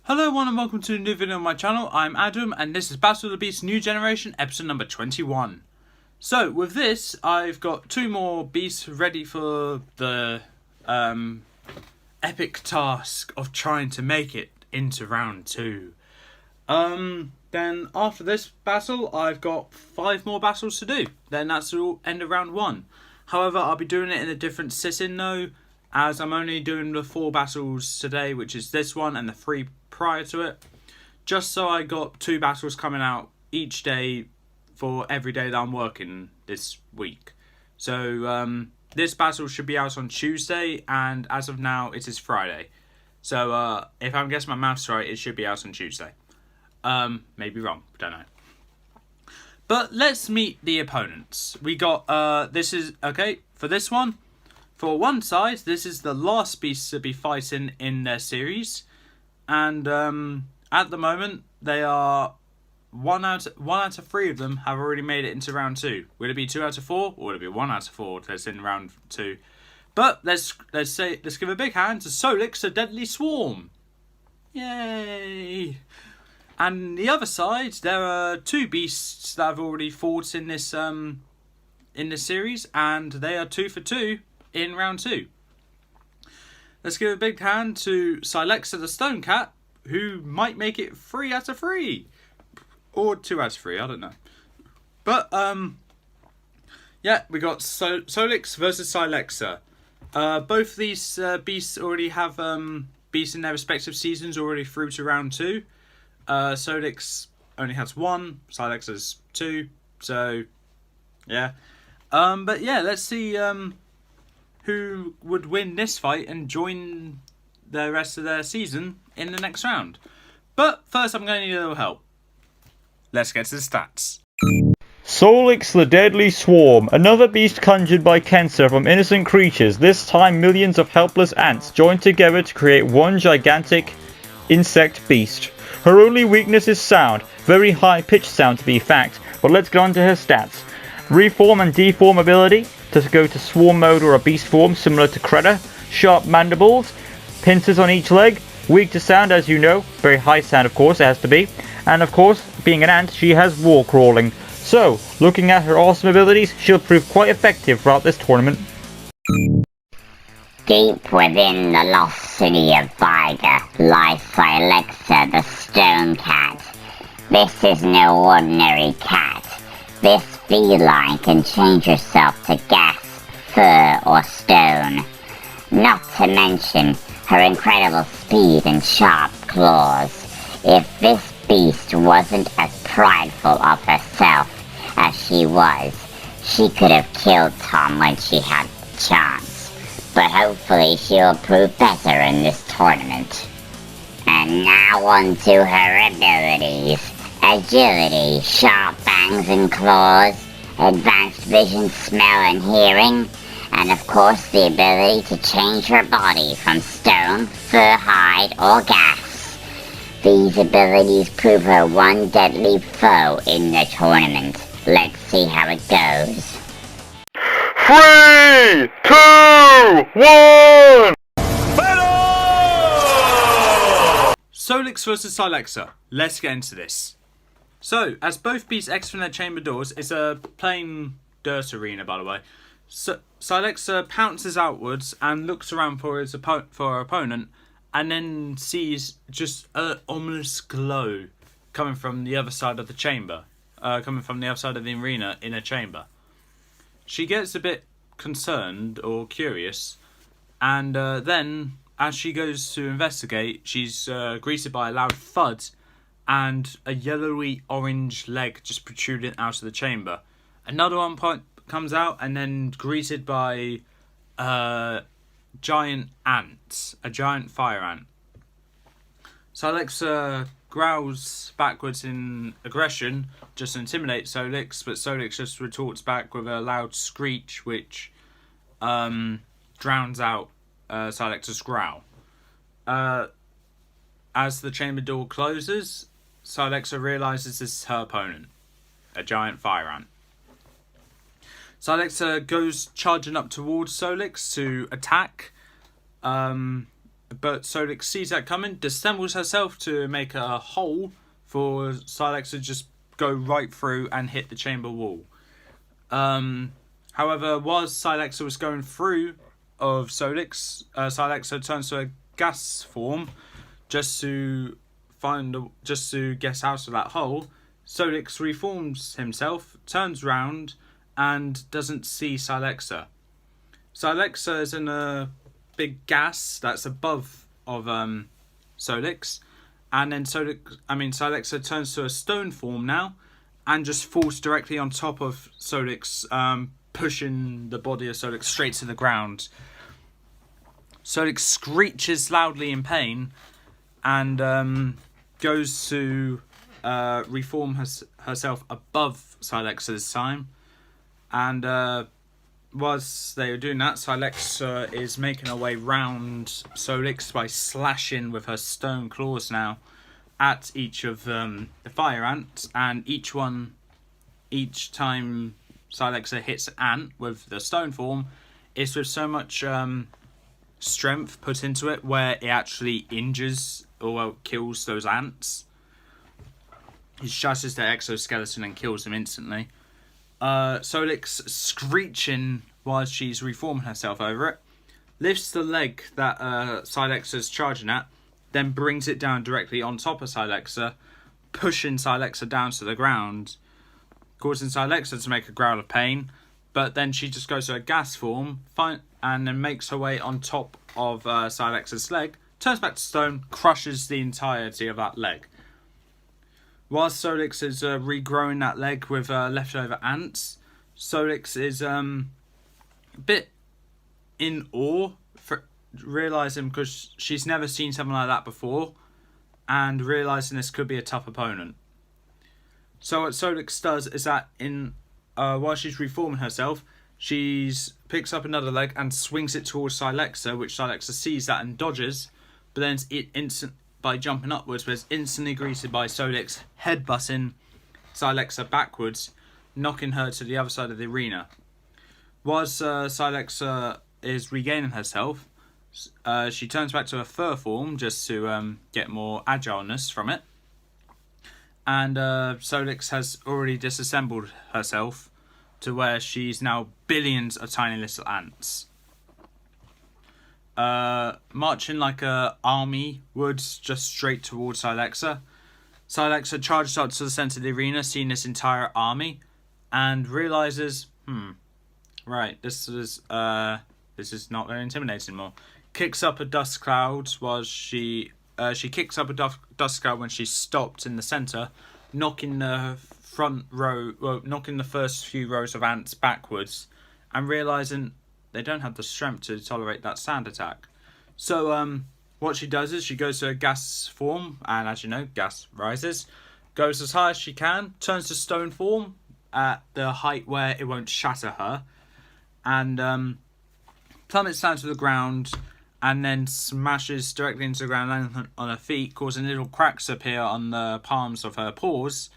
Hello everyone and welcome to a new video on my channel. I'm Adam and this is Battle of the Beasts New Generation episode number 21. So with this I've got two more beasts ready for the epic task of trying to make it into round 2. Then after this battle I've got 5 more battles to do. Then that's the end of round 1. However, I'll be doing it in a different sit-in though, as I'm only doing the 4 battles today, which is this one and the 3 prior to it, just so I got 2 battles coming out each day for every day that I'm working this week. So this battle should be out on Tuesday, and as of now it is Friday. So if I'm guessing my maths right, it should be out on Tuesday. Maybe wrong, don't know. But let's meet the opponents. We got this is okay for this one. For one side, this is the last beast to be fighting in their series. And at the moment, they are one out of 3 of them have already made it into round 2. Will it be 2 out of 4, or will it be 1 out of 4 that's in round 2? But let's give a big hand to Solix, the Deadly Swarm. Yay! And the other side, there are 2 beasts that have already fought in this series, and they are 2 for 2 in round 2. Let's give a big hand to Silexa the Stone Cat, who might make it 3 out of 3. Or 2 out of 3, I don't know. But, yeah, we got Solix versus Silexa. Both these beasts already have beasts in their respective seasons already through to round 2. Solix only has 1, Silexa's 2, so, yeah. But, yeah, let's see who would win this fight and join the rest of their season in the next round. But first I'm going to need a little help. Let's get to the stats. Solix the Deadly Swarm, another beast conjured by cancer from innocent creatures. This time millions of helpless ants joined together to create one gigantic insect beast. Her only weakness is sound, very high pitched sound to be fact, but let's get on to her stats. Reform and deform ability to go to swarm mode or a beast form similar to Creta. Sharp mandibles, pincers on each leg, weak to sound as you know, very high sound of course it has to be, and of course being an ant she has wall crawling. So looking at her awesome abilities, she'll prove quite effective throughout this tournament. Deep within the lost city of Viga lies Silexa the Stone Cat. This is no ordinary cat. This feline can change herself to gas, fur or stone. Not to mention her incredible speed and sharp claws. If this beast wasn't as prideful of herself as she was, she could have killed Tom when she had the chance. But hopefully she'll prove better in this tournament. And now on to her abilities. Agility, sharp fangs and claws, advanced vision, smell and hearing, and of course the ability to change her body from stone, fur, hide or gas. These abilities prove her one deadly foe in the tournament. Let's see how it goes. 3, 2, 1! Solix versus Silexa. Let's get into this. So, as both beasts exit from their chamber doors, it's a plain dirt arena, by the way. So, Silexa pounces outwards and looks around for her opponent, and then sees just an ominous glow coming from the other side of the chamber, coming from the other side of the arena in a chamber. She gets a bit concerned or curious, and then, as she goes to investigate, she's greeted by a loud thud and a yellowy orange leg just protruding out of the chamber. Another one comes out and then greeted by giant ants, a giant fire ant. Silexa growls backwards in aggression just to intimidate Solix, but Solix just retorts back with a loud screech which drowns out Silexa's growl. As the chamber door closes, Silexa realises this is her opponent, a giant fire ant. Silexa goes charging up towards Solix to attack, but Solix sees that coming, dissembles herself to make a hole for Silexa to just go right through and hit the chamber wall. However, while Silexa was going through of Solix, Silexa turns to a gas form just to get out of that hole. Solix reforms himself, turns round, and doesn't see Silexa. Silexa is in a big gas that's above of Solix, and then Silexa turns to a stone form now, and just falls directly on top of Solix, pushing the body of Solix straight to the ground. Solix screeches loudly in pain, and goes to reform herself above Silexa's time, and whilst they are doing that, Silexa is making her way round Solix by slashing with her stone claws now at each of the fire ants, and each time Silexa hits an ant with the stone form, it's with so much strength put into it where it actually injures or kills those ants. It shatters their exoskeleton and kills them instantly. Solix, screeching while she's reforming herself over it, lifts the leg that Silexa's charging at, then brings it down directly on top of Silexa, pushing Silexa down to the ground, causing Silexa to make a growl of pain, but then she just goes to a gas form, and then makes her way on top of Silexa's leg, turns back to stone, crushes the entirety of that leg. Whilst Solix is regrowing that leg with leftover ants, Solix is a bit in awe, for realising, because she's never seen something like that before, and realising this could be a tough opponent. So what Solix does is that while she's reforming herself, she picks up another leg and swings it towards Silexa, which Silexa sees that and dodges, but then by jumping upwards, but it's instantly greeted by Solix headbutting Silexa backwards, knocking her to the other side of the arena. Whilst Silexa is regaining herself, she turns back to her fur form just to get more agileness from it. And Solix has already disassembled herself to where she's now billions of tiny little ants. Marching like a army would, just straight towards Silexa. Silexa charges up to the centre of the arena, seeing this entire army, and realises, right, this is not very intimidating anymore. Kicks up a dust cloud while she kicks up a dust cloud when she's stopped in the centre, knocking the first few rows of ants backwards, and realising they don't have the strength to tolerate that sand attack. So what she does is she goes to a gas form, and as you know, gas rises, goes as high as she can, turns to stone form at the height where it won't shatter her, and plummets down to the ground, and then smashes directly into the ground on her feet, causing little cracks appear on the palms of her paws,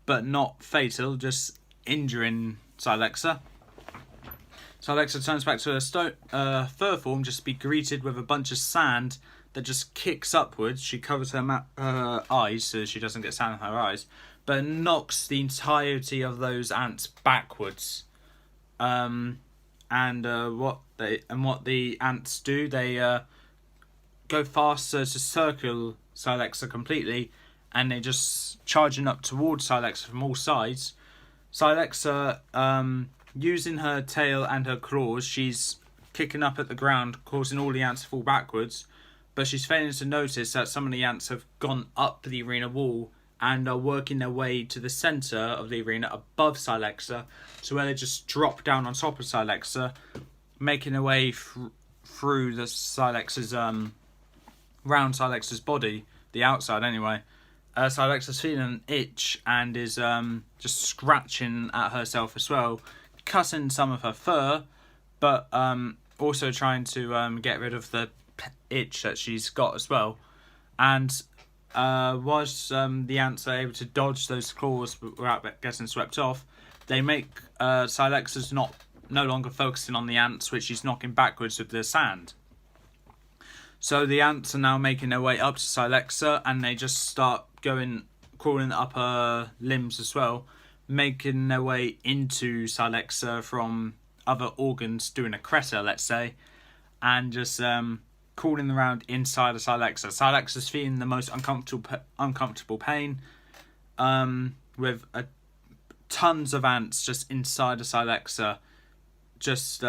but not fatal, just injuring Silexa. Silexa turns back to her fur form, just to be greeted with a bunch of sand that just kicks upwards. She covers her eyes so she doesn't get sand in her eyes, but knocks the entirety of those ants backwards. What the ants do, they go faster to circle Silexa completely, and they're just charging up towards Silexa from all sides. Silexa, using her tail and her claws, she's kicking up at the ground, causing all the ants to fall backwards, but she's failing to notice that some of the ants have gone up the arena wall and are working their way to the centre of the arena above Silexa, so where they just drop down on top of Silexa, making their way through the Silexa's round Silexa's body, the outside anyway. Silexa's feeling an itch and is just scratching at herself as well, cutting some of her fur, but also trying to get rid of the itch that she's got as well. And whilst the ants are able to dodge those claws without getting swept off, they make Silexa's no longer focusing on the ants, which she's knocking backwards with the sand. So the ants are now making their way up to Silexa, and they just start crawling up her limbs as well, making their way into Silexa from other organs, doing a creta, let's say, and just crawling around inside of Silexa. Silexa's feeling the most uncomfortable pain, with tons of ants just inside of Silexa, just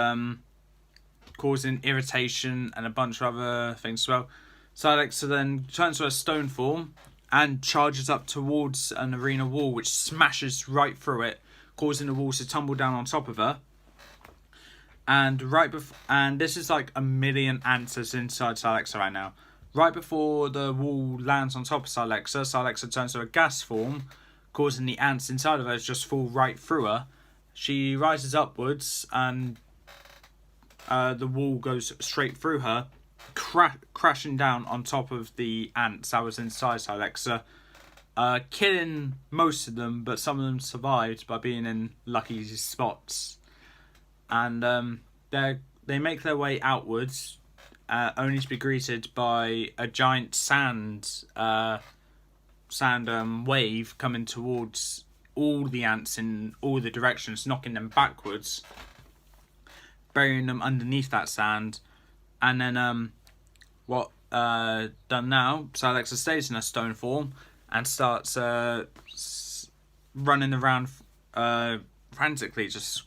causing irritation and a bunch of other things as well. Silexa then turns to a stone form and charges up towards an arena wall, which smashes right through it, causing the walls to tumble down on top of her. And this is like 1 million ants that's inside Silexa right now. Right before the wall lands on top of Silexa, Silexa turns to a gas form, causing the ants inside of her to just fall right through her. She rises upwards, and the wall goes straight through her, crashing down on top of the ants that was inside Silexa, killing most of them, but some of them survived by being in lucky spots. And they make their way outwards, only to be greeted by a giant sand wave coming towards all the ants in all the directions, knocking them backwards, burying them underneath that sand. And then done now, Silexa stays in her stone form and starts running around frantically, just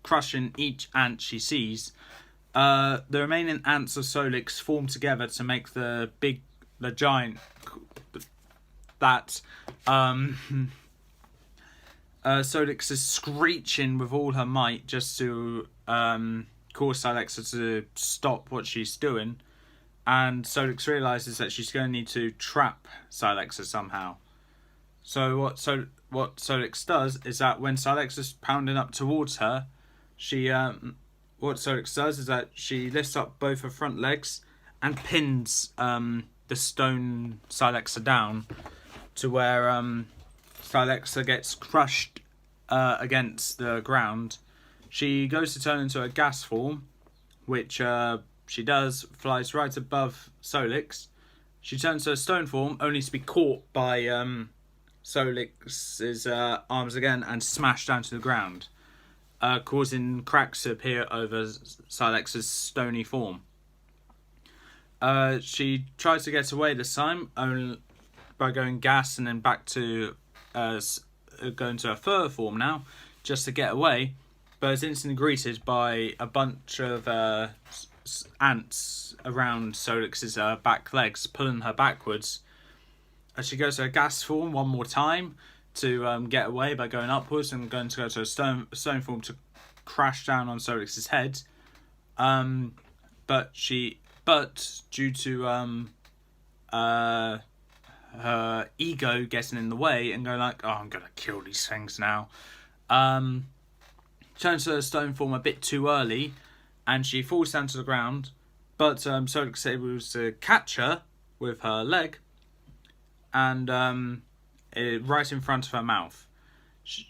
crushing each ant she sees. The remaining ants of Solix form together to make the giant that Solix is screeching with all her might just to cause Silexa to stop what she's doing. And Solix realizes that she's going to need to trap Silexa somehow. So what Solix does is that when Silexa's pounding up towards her, she lifts up both her front legs and pins the stone Silexa down to where Silexa gets crushed against the ground. She goes to turn into a gas form, which she does, flies right above Solix. She turns to a stone form, only to be caught by Solix's arms again and smashed down to the ground, causing cracks to appear over Silexa's stony form. She tries to get away this time only by going gas and then back to going to a fur form now, just to get away, but is instantly greeted by a bunch of ants around Solix's back legs, pulling her backwards. As she goes to a gas form one more time to get away by going upwards and going to go to a stone form to crash down on Solix's head. But due to her ego getting in the way and going like, oh, I'm gonna kill these things now, turns to her stone form a bit too early, and she falls down to the ground. But Solix is able to catch her with her leg, and right in front of her mouth.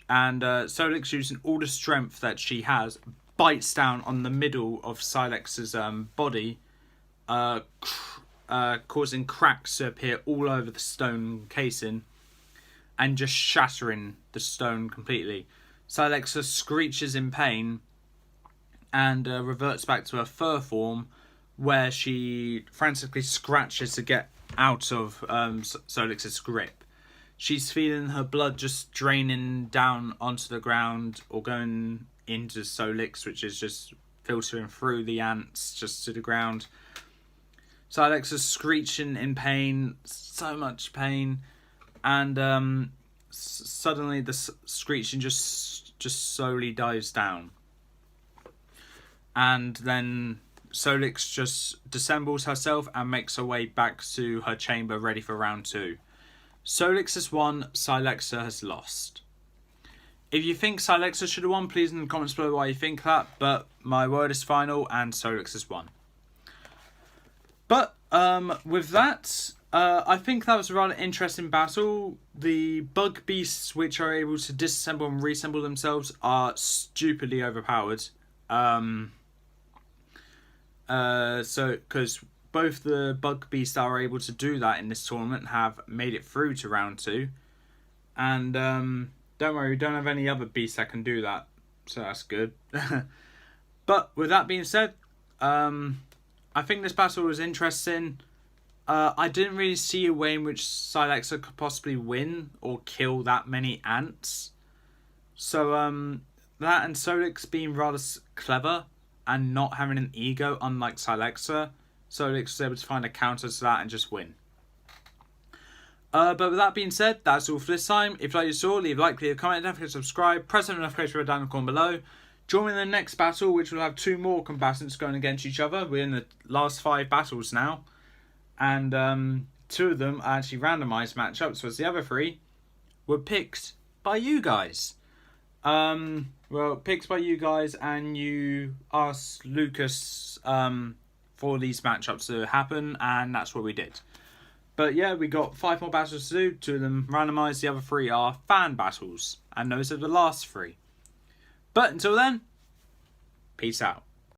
And Solix, using all the strength that she has, bites down on the middle of Silex's body, causing cracks to appear all over the stone casing and just shattering the stone completely. Silexa screeches in pain and reverts back to her fur form, where she frantically scratches to get out of Solix's grip. She's feeling her blood just draining down onto the ground or going into Solix, which is just filtering through the ants just to the ground. Silexa's screeching in pain, so much pain, and suddenly the screeching just slowly dies down. And then Solix just dissembles herself and makes her way back to her chamber, ready for round 2. Solix has won, Silexa has lost. If you think Silexa should have won, please in the comments below why you think that, but my word is final and Solix has won. But with that, I think that was a rather interesting battle. The bug beasts, which are able to disassemble and reassemble themselves, are stupidly overpowered. Because both the bug beasts that are able to do that in this tournament have made it through to round 2. And don't worry, we don't have any other beasts that can do that, so that's good. But with that being said, I think this battle was interesting. I didn't really see a way in which Silexa could possibly win or kill that many ants. So that and Solix being rather clever and not having an ego, unlike Silexa, Solix was able to find a counter to that and just win. But with that being said, that's all for this time. If you like what you saw, leave a like, leave a comment, don't forget to subscribe, press the notification bell down in the corner below. Join me in the next battle, which will have 2 more combatants going against each other. We're in the last 5 battles now. And 2 of them are actually randomised matchups, whereas the other 3 were picked by you guys. Well, picked by you guys, and you asked Lucas for these matchups to happen, and that's what we did. But yeah, we got 5 more battles to do. 2 of them randomised, the other 3 are fan battles, and those are the last 3. But until then, peace out.